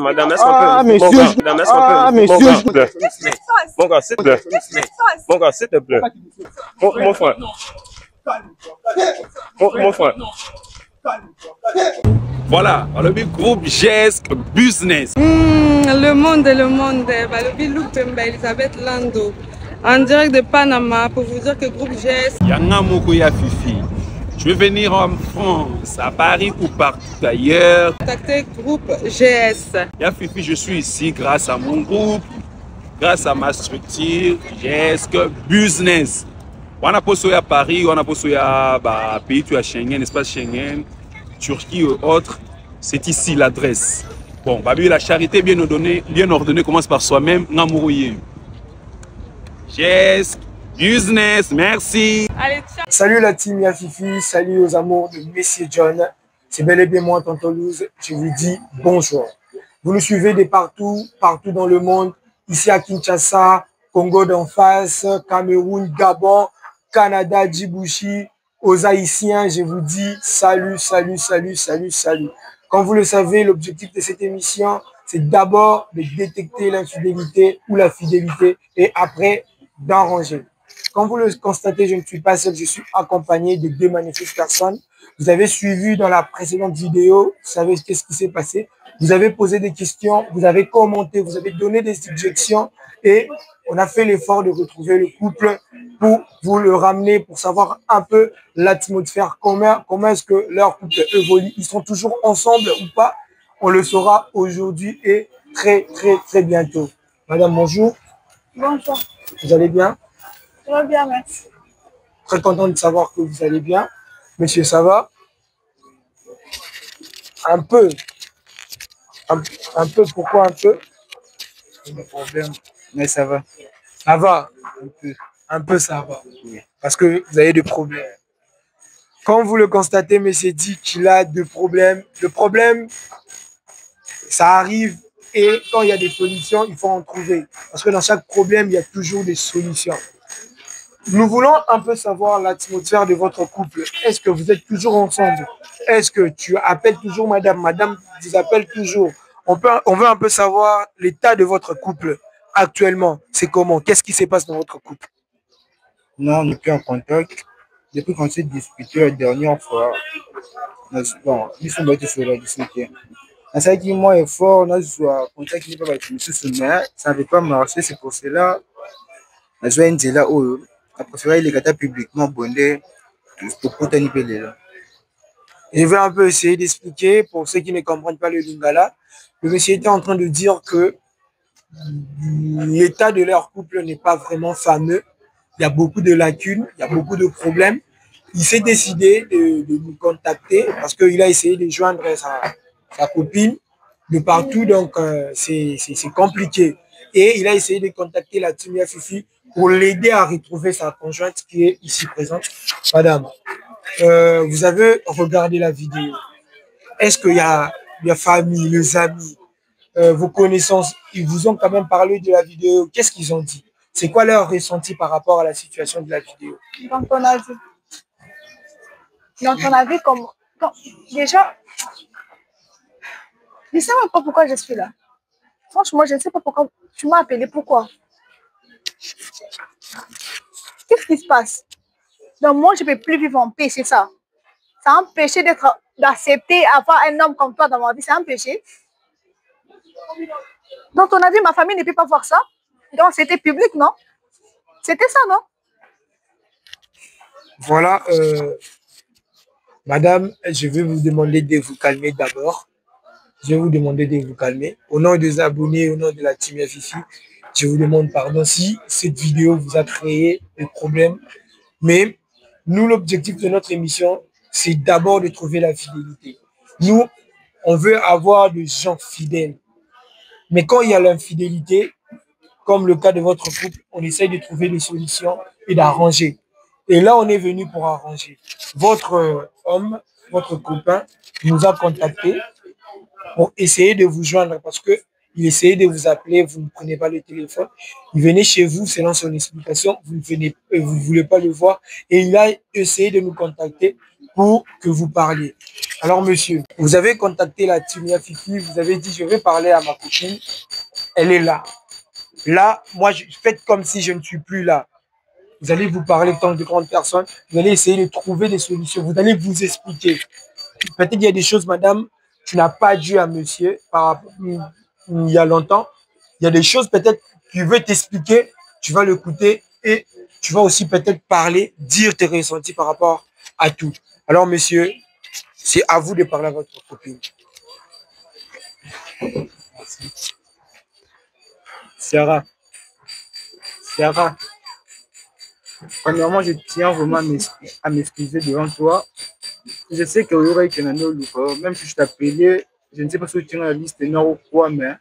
Madame, est-ce qu'on Ah, peut... monsieur, Bon gars, madame, est-ce qu'on peut... ah, Bon monsieur, gars, s'il te plaît. Bon gars, s'il te plaît. Bon gars, s'il te plaît. Mon frère. Mon frère. Voilà, le groupe GESC Business. Le monde, le Louk Pemba, Elisabeth Lando, en direct de Panama pour vous dire que groupe GESC. Yanga Mokoya Fifi. Je vais venir en France, à Paris ou partout ailleurs. Contactez groupe GS. Ya Fifi, je suis ici grâce à mon groupe, grâce à ma structure GESC Business. On a posé à Paris, on a posé à pays à Schengen, espace Schengen, Turquie ou autres. C'est ici l'adresse. Bon, la charité bien ordonnée commence par soi-même. Namourouye. GESC Business, merci. Allez, ciao. Salut la team Yafifi, salut aux amours de Messie John. C'est bel et bien moi, Tonton Luz. Je vous dis bonjour. Vous nous suivez de partout, partout dans le monde. Ici à Kinshasa, Congo d'en face, Cameroun, Gabon, Canada, Djibouti. Aux Haïtiens, je vous dis salut, salut, salut, salut, salut. Comme vous le savez, l'objectif de cette émission, c'est d'abord de détecter l'infidélité ou la fidélité et après d'arranger. Comme vous le constatez, je ne suis pas seul, je suis accompagné de deux magnifiques personnes. Vous avez suivi dans la précédente vidéo, vous savez qu'est-ce qui s'est passé. Vous avez posé des questions, vous avez commenté, vous avez donné des suggestions et on a fait l'effort de retrouver le couple pour vous le ramener, pour savoir un peu l'atmosphère, comment est-ce que leur couple évolue. Ils sont toujours ensemble ou pas? On le saura aujourd'hui et très, très, très bientôt. Madame, bonjour. Bonjour. Vous allez bien? Ça va bien, merci. Très content de savoir que vous allez bien. Monsieur, ça va? Un peu. Un peu, pourquoi un peu? Pas de problème, mais ça va. Ça va? Un peu. Un peu, ça va. Oui. Parce que vous avez des problèmes. Quand vous le constatez, monsieur dit qu'il a des problèmes. Le problème, ça arrive et quand il y a des solutions, il faut en trouver. Parce que dans chaque problème, il y a toujours des solutions. Nous voulons un peu savoir l'atmosphère de votre couple. Est-ce que vous êtes toujours ensemble? Est-ce que tu appelles toujours madame? Madame vous appelle toujours. On veut un peu savoir l'état de votre couple actuellement. C'est comment? Qu'est-ce qui se passe dans votre couple? Non, on n'est plus en contact. Depuis qu'on s'est disputé la dernière fois, bon, ils sont battus sur la discussion. C'est qui moi est fort, on a eu un contact qui n'est pas battu, mais ça n'avait pas marché, c'est pour cela. On a joué un là où a préféré les gâteaux publiquement bondés pour protéger les là. Je vais un peu essayer d'expliquer pour ceux qui ne comprennent pas le lingala. Le monsieur était en train de dire que l'état de leur couple n'est pas vraiment fameux. Il y a beaucoup de lacunes, il y a beaucoup de problèmes. Il s'est décidé de nous contacter parce qu'il a essayé de joindre sa copine de partout, donc c'est compliqué. Et il a essayé de contacter la team Yafifi pour l'aider à retrouver sa conjointe qui est ici présente. Madame, vous avez regardé la vidéo. Est-ce qu'il y a famille, les amis, vos connaissances, ils vous ont quand même parlé de la vidéo? Qu'est-ce qu'ils ont dit? C'est quoi leur ressenti par rapport à la situation de la vidéo? Donc, on a vu. Donc, on a vu comme... Déjà, je ne sais même pas pourquoi je suis là. Franchement, je ne sais pas pourquoi. Tu m'as appelé, pourquoi? Qu'est-ce qui se passe? Donc, moi, je ne peux plus vivre en paix, c'est ça. C'est un péché d'accepter avoir un homme comme toi dans ma vie. C'est un péché. Dans ton avis, ma famille ne peut pas voir ça. Donc, c'était public, non? C'était ça, non? Voilà, madame, je vais vous demander de vous calmer d'abord. Je vais vous demander de vous calmer. Au nom des abonnés, au nom de la team Yafifi, je vous demande pardon si cette vidéo vous a créé des problèmes. Mais nous, l'objectif de notre émission, c'est d'abord de trouver la fidélité. Nous, on veut avoir des gens fidèles. Mais quand il y a l'infidélité, comme le cas de votre couple, on essaye de trouver des solutions et d'arranger. Et là, on est venu pour arranger. Votre homme, votre copain, nous a contactés pour essayer de vous joindre parce qu'il essayait de vous appeler, vous ne prenez pas le téléphone. Il venait chez vous selon son explication, vous ne voulez pas le voir et il a essayé de nous contacter pour que vous parliez. Alors, monsieur, vous avez contacté la Timia Fifi, vous avez dit, je vais parler à ma copine, elle est là. Là, moi, faites comme si je ne suis plus là. Vous allez vous parler tant de grandes personnes, vous allez essayer de trouver des solutions, vous allez vous expliquer. Peut-être qu'il y a des choses, madame, tu n'as pas dit à monsieur il y a longtemps. Il y a des choses peut-être qu'il veut t'expliquer, tu vas l'écouter et tu vas aussi peut-être parler, dire tes ressentis par rapport à tout. Alors, monsieur, c'est à vous de parler à votre copine. Merci. Sarah, premièrement, je tiens vraiment à m'excuser devant toi. Je sais que même si je t'appelais, je ne sais pas si tu as la liste nord ou quoi, mais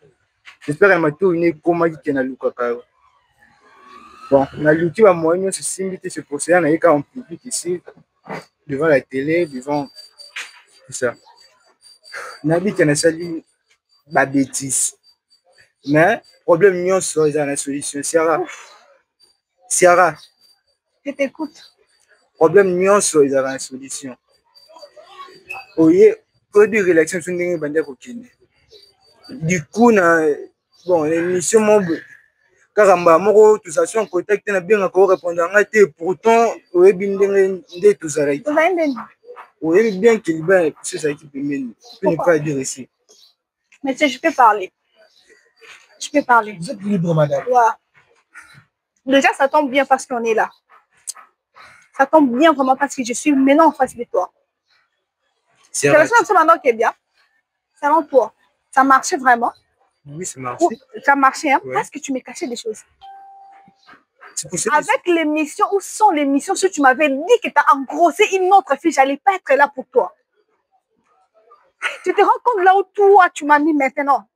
j'espère qu'elle m'a tout une comment tu es dans. Bon, na lutti wa moyen se simbi se procéder na en public ici, devant la télé, devant tout ça. Nabi qui a sali ba bêtise. Mais problème nyonso ils ont la solution. Sarah, Je t'écoute. problème nyonso ils ont la solution. Oye, pour dire élection sur ndenge bande ko kine. Du coup na bon, l'émission mob Karamba moko tout ça en contact na bien encore répondre en été pourtant oyebi ndenge tout ça là. Oui, bien qu'il va c'est ça qui peut mener. Tu ne peux pas dire ici. Mais je peux parler. Je peux parler. Vous êtes libre, madame. Ouais. Déjà, ça tombe bien parce qu'on est là. Ça tombe bien vraiment parce que je suis maintenant en face de toi. C'est la seule maintenant qui est bien. Selon toi, ça marchait vraiment. Oui, ça marchait. Ça marchait, hein? Ouais. Parce que tu m'as caché des choses. Possible. Avec l'émission, où sont les missions, si tu m'avais dit que tu as engrossé une autre fille, j'allais pas être là pour toi. Tu te rends compte là où toi, tu m'as mis maintenant.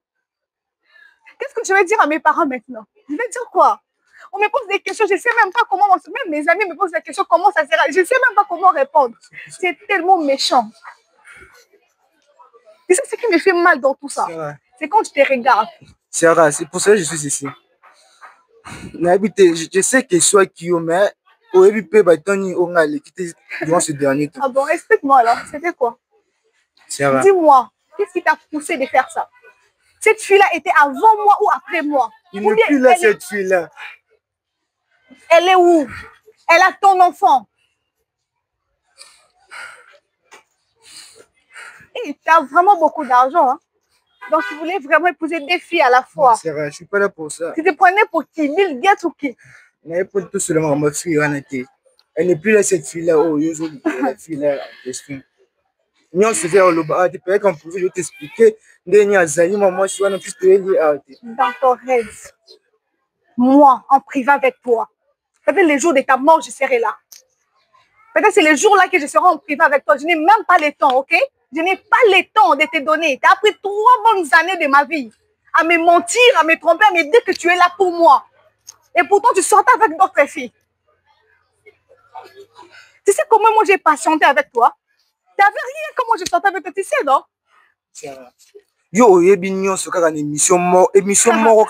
Qu'est-ce que je vais dire à mes parents maintenant? Je vais dire quoi? On me pose des questions, je ne sais même pas comment, même mes amis me posent des questions, comment ça sera, je ne sais même pas comment répondre. C'est tellement méchant. Et ça, ce qui me fait mal dans tout ça, c'est quand je te regarde. Sarah, c'est pour ça que je suis ici. Je sais que soit qui mais au début on a quitté durant ce dernier temps. Ah bon, explique-moi alors, c'était quoi? Sarah. Dis-moi, qu'est-ce qui t'a poussé de faire ça? Cette fille-là était avant moi ou après moi? Il n'est plus là, cette fille-là. Elle est où? Elle a ton enfant. Et tu as vraiment beaucoup d'argent, hein? Donc, tu voulais vraiment épouser deux filles à la fois. Non, Sarah, je ne suis pas là pour ça. Tu te prenais pour qui? Bill Gates ou qui? Je n'avais pas tout seulement ma fille. Elle n'est plus là, cette fille-là. Oh, la fille-là en question. Nous, on se fait au bas. Peut-être qu'on pouvait, je vais t'expliquer. Moi, je suis un fils de dans ton rêve. Moi, en privé avec toi. Peut-être les jours de ta mort, je serai là. Peut-être c'est les jours-là que je serai en privé avec toi. Je n'ai même pas le temps, ok? Je n'ai pas le temps de te donner. Tu as pris 3 bonnes années de ma vie à me mentir, à me tromper, à me dire que tu es là pour moi. Et pourtant, tu sortais avec d'autres filles. Tu sais comment moi j'ai patienté avec toi? Tu n'avais rien comment je sortais avec toi, tu sais, non? Yo, émission mort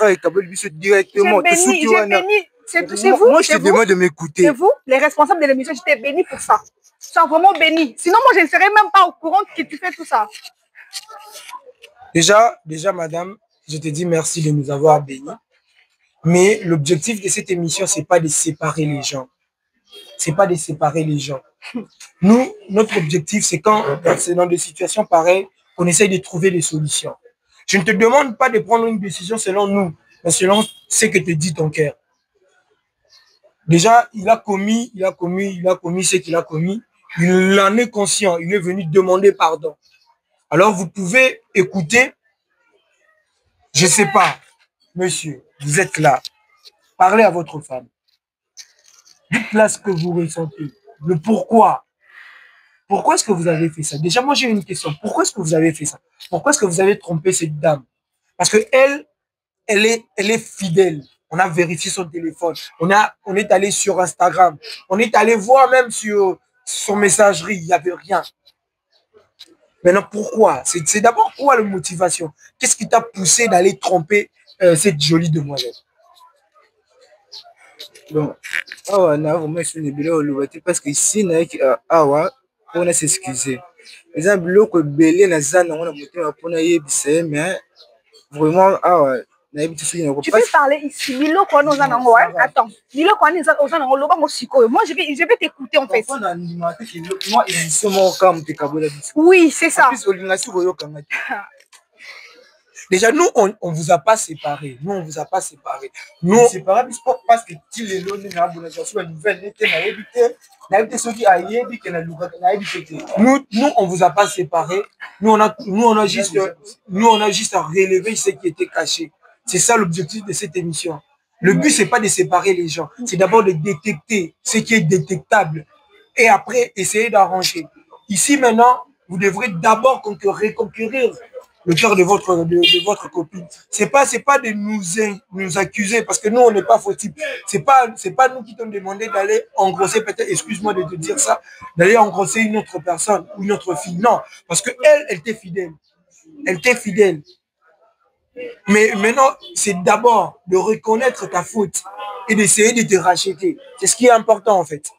directement. J'ai béni. C'est vous, moi, je te demande de m'écouter. C'est vous, les responsables de l'émission, je t'ai béni pour ça. Tu sois vraiment béni. Sinon, moi, je ne serais même pas au courant que tu fais tout ça. Déjà, madame, je te dis merci de nous avoir bénis. Mais l'objectif de cette émission, ce n'est pas de séparer les gens. Ce n'est pas de séparer les gens. Nous, notre objectif, c'est quand, dans des situations pareilles, on essaye de trouver des solutions. Je ne te demande pas de prendre une décision selon nous, mais selon ce que te dit ton cœur. Déjà, il a commis ce qu'il a commis. Il en est conscient. Il est venu demander pardon. Alors, vous pouvez écouter. Je ne sais pas, monsieur, vous êtes là. Parlez à votre femme. Dites-là ce que vous ressentez. Le pourquoi. Pourquoi est-ce que vous avez fait ça? Déjà, moi, j'ai une question. Pourquoi est-ce que vous avez fait ça? Pourquoi est-ce que vous avez trompé cette dame? Parce que elle est fidèle. On a vérifié son téléphone. On est allé sur Instagram. On est allé voir même sur son messagerie. Il n'y avait rien. Maintenant, pourquoi? C'est d'abord quoi la motivation? Qu'est-ce qui t'a poussé d'aller tromper cette jolie demoiselle? Bon, parce que ici, on a s'excuser. Les gens bloquent belé na zana on a monté ma pona yebise mais vraiment tu peux parler ici. Bilo quoi nous en attends. Bilo quoi nous en loba mo siko. Moi je vais t'écouter en fait. Oui, c'est ça. Déjà, nous, on vous a pas séparés. Nous, on vous a pas séparés. Nous, séparés parce que tu les lois nous, on vous a pas séparés. Nous, on a juste à relever ce qui était caché. C'est ça l'objectif de cette émission. Le but, c'est pas de séparer les gens. C'est d'abord de détecter ce qui est détectable et après essayer d'arranger. Ici, maintenant, vous devrez d'abord reconquérir le cœur de votre copine. C'est pas de nous accuser parce que nous, on n'est pas fautifs. C'est pas nous qui t'ont demandé d'aller engrosser, peut-être, excuse-moi de te dire ça, d'aller engrosser une autre personne ou une autre fille. Non, parce que elle t'est fidèle. Elle t'est fidèle. Mais maintenant, c'est d'abord de reconnaître ta faute et d'essayer de te racheter. C'est ce qui est important, en fait.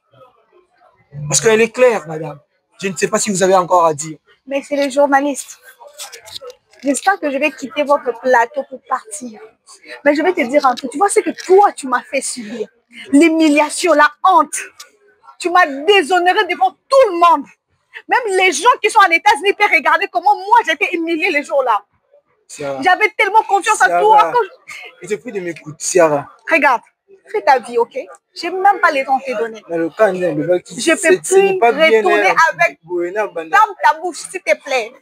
Parce qu'elle est claire, madame. Je ne sais pas si vous avez encore à dire. Mais c'est les journalistes. J'espère que je vais quitter votre plateau pour partir. Mais je vais te dire un truc. Tu vois ce que toi, tu m'as fait subir. L'humiliation, la honte. Tu m'as déshonoré devant tout le monde. Même les gens qui sont en États-Unis peuvent regarder comment moi j'étais humiliée les jours-là. J'avais tellement confiance en toi. Je te prie de m'écouter, Ciara. Regarde, fais ta vie, ok? Je n'ai même pas les temps de te donner. Mais le cas, je ne peux plus retourner avec... Ferme ta bouche, s'il te plaît.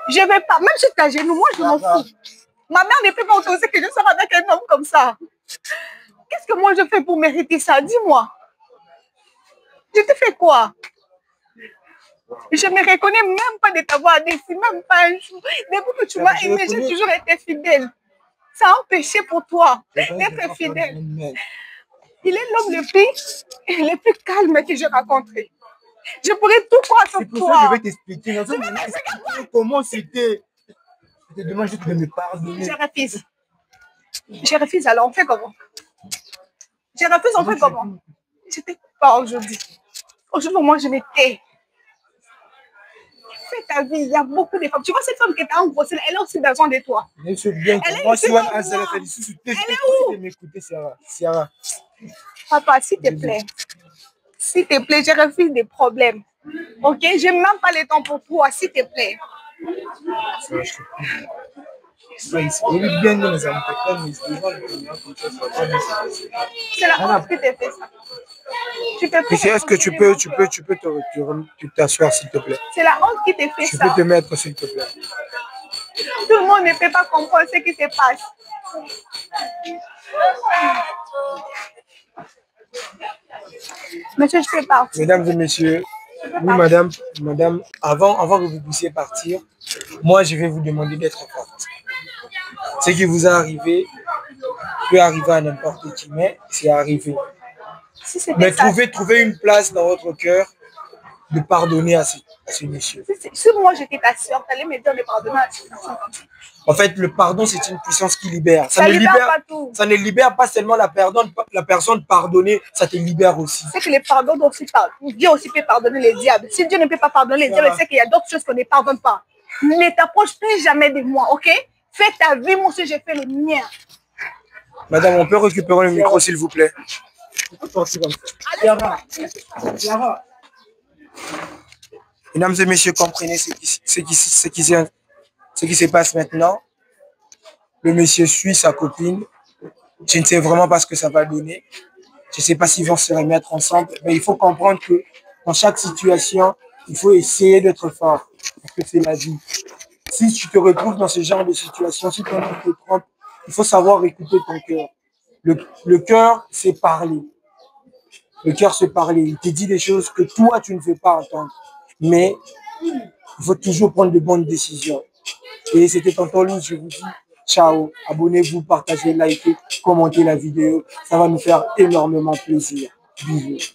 Je ne vais pas, même si tu as genou, moi je m'en fous. Ma mère ne peut pas autoriser que je sois avec un homme comme ça. Qu'est-ce que moi je fais pour mériter ça? Dis-moi. Je te fais quoi? Je ne me reconnais même pas de t'avoir déçu, même pas un jour. Depuis que tu m'as aimé, j'ai toujours été fidèle. Ça a empêché pour toi d'être fidèle. Il est l'homme le plus calme que j'ai rencontré. Je pourrais tout croire sur toi. C'est pour ça que je vais t'expliquer. Comment c'était? Je te demande juste de me pardonner. Je refuse. Je refuse, alors on fait comment? Je refuse, on fait comment? Je ne t'ai pas aujourd'hui. Aujourd'hui, moi, je me tais. Fais ta vie, il y a beaucoup de femmes. Tu vois cette femme qui t'a engrossée, elle a aussi besoin de toi. Elle est où? Papa, s'il te plaît. S'il te plaît, je refuse des problèmes. Ok? Je n'ai même pas le temps pour toi, s'il te plaît. C'est la honte qui t'a fait ça. Est-ce que tu peux t'asseoir, s'il te plaît? C'est la honte qui t'a fait ça. Tu peux te mettre, s'il te plaît. Tout le monde ne peut pas comprendre ce qui se passe. Monsieur, je peux partir. Mesdames et messieurs, oui, madame, avant que vous puissiez partir, moi, je vais vous demander d'être forte. Ce qui vous est arrivé peut arriver à n'importe qui, mais c'est arrivé. Mais trouvez une place dans votre cœur de pardonner à ce monsieur. Si moi j'étais ta soeur, tu allais me dire de pardonner à ce monsieur. En fait, le pardon, c'est une puissance qui libère. Ça ne libère pas seulement la personne pardonnée, ça te libère aussi. C'est que le pardon doit aussi pardonner. Dieu aussi peut pardonner les diables. Si Dieu ne peut pas pardonner les diables, c'est qu'il y a d'autres choses qu'on ne pardonne pas. Ne t'approche plus jamais de moi, ok? Fais ta vie, moi aussi j'ai fait le mien. Madame, on peut récupérer le micro, s'il vous plaît? Mesdames et messieurs, comprenez ce qui se passe maintenant. Le monsieur suit sa copine. Je ne sais vraiment pas ce que ça va donner. Je ne sais pas s'ils vont se remettre ensemble. Mais il faut comprendre que dans chaque situation, il faut essayer d'être fort. Parce que c'est la vie. Si tu te retrouves dans ce genre de situation, si tu te trompes, il faut savoir écouter ton cœur. Le cœur, c'est parler. Le cœur, c'est parler. Il te dit des choses que toi, tu ne veux pas entendre. Mais il faut toujours prendre de bonnes décisions. Et c'était Tonton Louis, je vous dis ciao. Abonnez-vous, partagez, likez, commentez la vidéo. Ça va nous faire énormément plaisir. Bisous.